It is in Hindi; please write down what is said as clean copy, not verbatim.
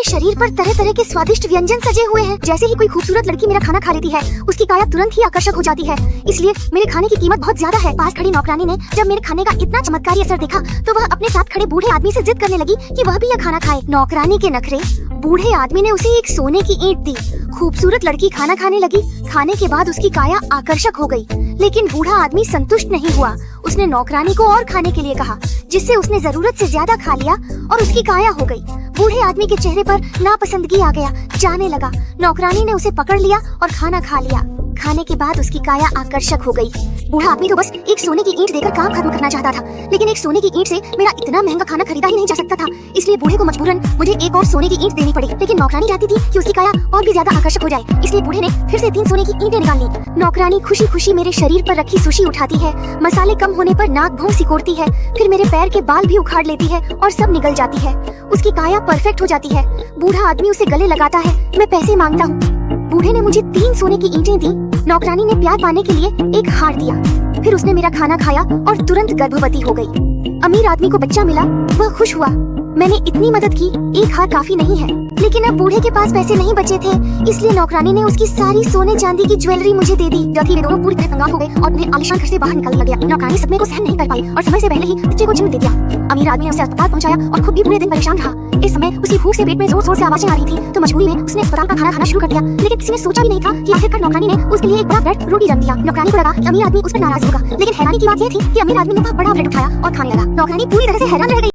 मेरे शरीर पर तरह तरह के स्वादिष्ट व्यंजन सजे हुए हैं। जैसे ही कोई खूबसूरत लड़की मेरा खाना खा लेती है, उसकी काया तुरंत ही आकर्षक हो जाती है। इसलिए मेरे खाने की कीमत बहुत ज्यादा है। पास खड़ी नौकरानी ने जब मेरे खाने का इतना चमत्कारी असर देखा, तो वह अपने साथ खड़े बूढ़े आदमी से जिद करने लगी कि वह भी यह खाना खाए। नौकरानी के नखरे, बूढ़े आदमी ने उसे एक सोने की ईंट दी। खूबसूरत लड़की खाना खाने लगी। खाने के बाद उसकी काया आकर्षक हो गई, लेकिन बूढ़ा आदमी संतुष्ट नहीं हुआ। उसने नौकरानी को और खाने के लिए कहा, जिससे उसने जरूरत से ज्यादा खा लिया और उसकी काया हो गई। बूढ़े आदमी के चेहरे पर नापसंदगी आ गया, जाने लगा। नौकरानी ने उसे पकड़ लिया और खाना खा लिया। खाने के बाद उसकी काया आकर्षक हो गई। बूढ़ा आदमी तो बस एक सोने की ईंट देकर काम खत्म करना चाहता था, लेकिन एक सोने की ईंट से मेरा इतना महंगा खाना खरीदा ही नहीं जा सकता था। इसलिए बूढ़े को मजबूरन मुझे एक और सोने की ईंट देनी पड़ी। लेकिन नौकरानी चाहती थी कि उसकी काया और भी ज्यादा आकर्षक हो जाए, इसलिए बूढ़े ने फिर से 3 सोने की ईंटें निकाल ली। नौकरानी खुशी खुशी मेरे शरीर पर रखी सुशी उठाती है। मसाले कम होने पर नाक भौं सिकोड़ती है, फिर मेरे पैर के बाल भी उखाड़ लेती है और सब निगल जाती है। उसकी काया परफेक्ट हो जाती है। बूढ़ा आदमी उसे गले लगाता है। मैं पैसे मांगता हूँ। बूढ़े ने मुझे 3 सोने की ईंटें दी। नौकरानी ने प्यार पाने के लिए एक हार दिया। फिर उसने मेरा खाना खाया और तुरंत गर्भवती हो गई। अमीर आदमी को बच्चा मिला, वह खुश हुआ। मैंने इतनी मदद की, एक हार काफी नहीं है। लेकिन अब बूढ़े के पास पैसे नहीं बचे थे, इसलिए नौकरानी ने उसकी सारी सोने चांदी की ज्वेलरी मुझे दे दी। जब वे दोनों पूरी तरह कंगाल हो गए और उन्हें आलिशान घर से बाहर निकाल दिया गया। नौकरानी सदमे को सहन नहीं कर पाई और समय से पहले ही बच्चे को जन्म दे दिया। अमीर आदमी ने उसे अस्पताल पहुंचाया और खुद भी पूरे दिन परेशान रहा। इस समय उसकी भूख से पेट में जोर जोर से आवाजें आ रही थी, तो मजबूरी में उसने अस्पताल का खाना खाना शुरू कर दिया। लेकिन किसी ने सोचा भी नहीं था कि आखिरकार नौकरानी ने उसके लिए एक बड़ा ब्रेड रोटी रख दिया। नौकरानी को लगा कि अमीर आदमी उस पर नाराज होगा, लेकिन हैरानी की बात यह थी कि अमीर आदमी ने वह बड़ा ब्रेड उठाया और खाने लगा। नौकरानी पूरी तरह से हैरान रह गई।